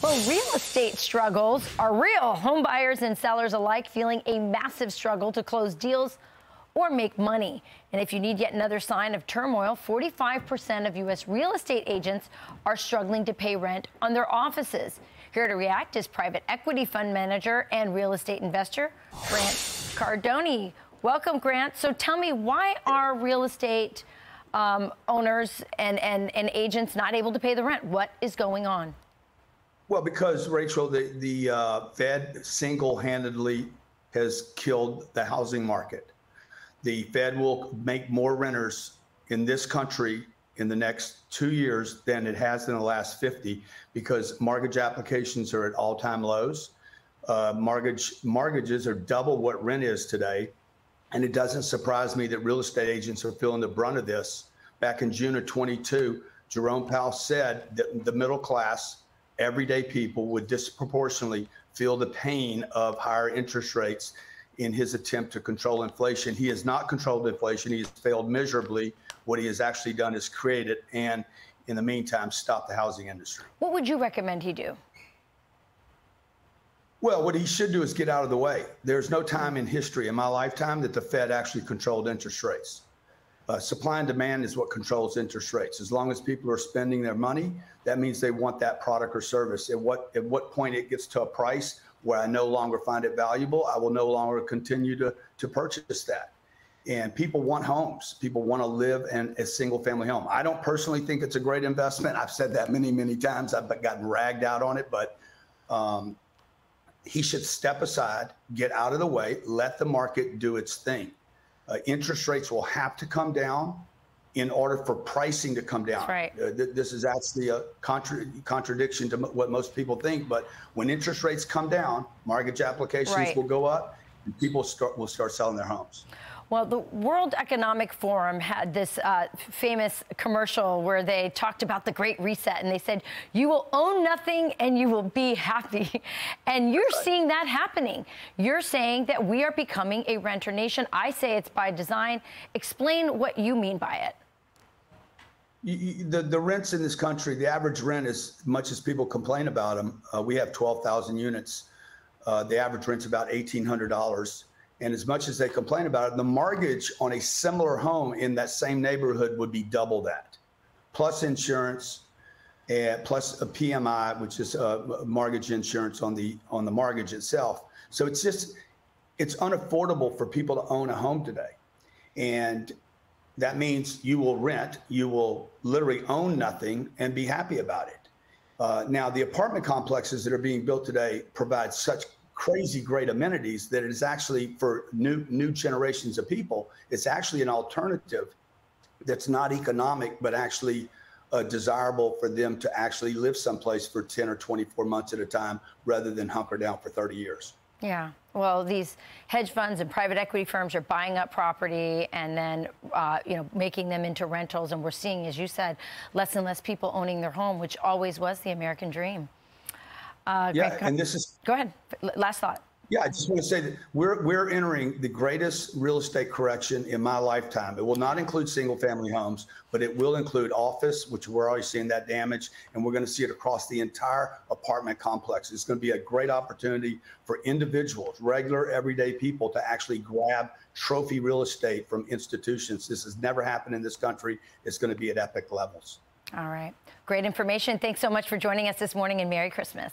Well, real estate struggles are real. Home buyers and sellers alike feeling a massive struggle to close deals or make money. And if you need yet another sign of turmoil, 45% of U.S. real estate agents are struggling to pay rent on their offices. Here to react is private equity fund manager and real estate investor Grant Cardone. Welcome, Grant. So tell me, why are real estate owners and agents not able to pay the rent? What is going on? Well, because, Rachel, the Fed single-handedly has killed the housing market. The Fed will make more renters in this country in the next 2 years than it has in the last 50, because mortgage applications are at all-time lows. Mortgages are double what rent is today. And it doesn't surprise me that real estate agents are feeling the brunt of this. Back in June of 22, Jerome Powell said that the middle class, everyday people, would disproportionately feel the pain of higher interest rates in his attempt to control inflation. He has not controlled inflation. He has failed miserably. What he has actually done is create it and, in the meantime, stop the housing industry. What would you recommend he do? Well, what he should do is get out of the way. There's no time in history in my lifetime that the Fed actually controlled interest rates. Supply and demand is what controls interest rates. As long as people are spending their money, that means they want that product or service. At what point it gets to a price where I no longer find it valuable, I will no longer continue to purchase that. And people want homes. People want to live in a single family home. I don't personally think it's a great investment. I've said that many, many times. I've gotten ragged out on it, but he should step aside, get out of the way, let the market do its thing. Interest rates will have to come down in order for pricing to come down. That's right. This is actually a contradiction to what most people think. But when interest rates come down, mortgage applications will go up, and people will start selling their homes. Well, the World Economic Forum had this famous commercial where they talked about the Great Reset, and they said, you will own nothing and you will be happy. And you're seeing that happening. You're saying that we are becoming a renter nation. I say it's by design. Explain what you mean by it. The rents in this country, the average rent, as much as people complain about them, we have 12,000 units. The average rent's about $1,800. And as much as they complain about it, the mortgage on a similar home in that same neighborhood would be double that, plus insurance, and plus a PMI, which is mortgage insurance on the mortgage itself. So it's unaffordable for people to own a home today. And that means you will rent, you will literally own nothing and be happy about it. Now, the apartment complexes that are being built today provide such crazy great amenities that it is actually, for new generations of people, it's actually an alternative that's not economic, but actually desirable for them to actually live someplace for 10 or 24 months at a time rather than hunker down for 30 years. Yeah. Well, these hedge funds and private equity firms are buying up property and then, making them into rentals. And we're seeing, as you said, less and less people owning their home, which always was the American dream. And this is... Go ahead. Last thought. Yeah, I just want to say that we're entering the greatest real estate correction in my lifetime. It will not include single-family homes, but it will include office, which we're already seeing that damage, and we're going to see it across the entire apartment complex. It's going to be a great opportunity for individuals, regular, everyday people, to actually grab trophy real estate from institutions. This has never happened in this country. It's going to be at epic levels. All right. Great information. Thanks so much for joining us this morning, and Merry Christmas.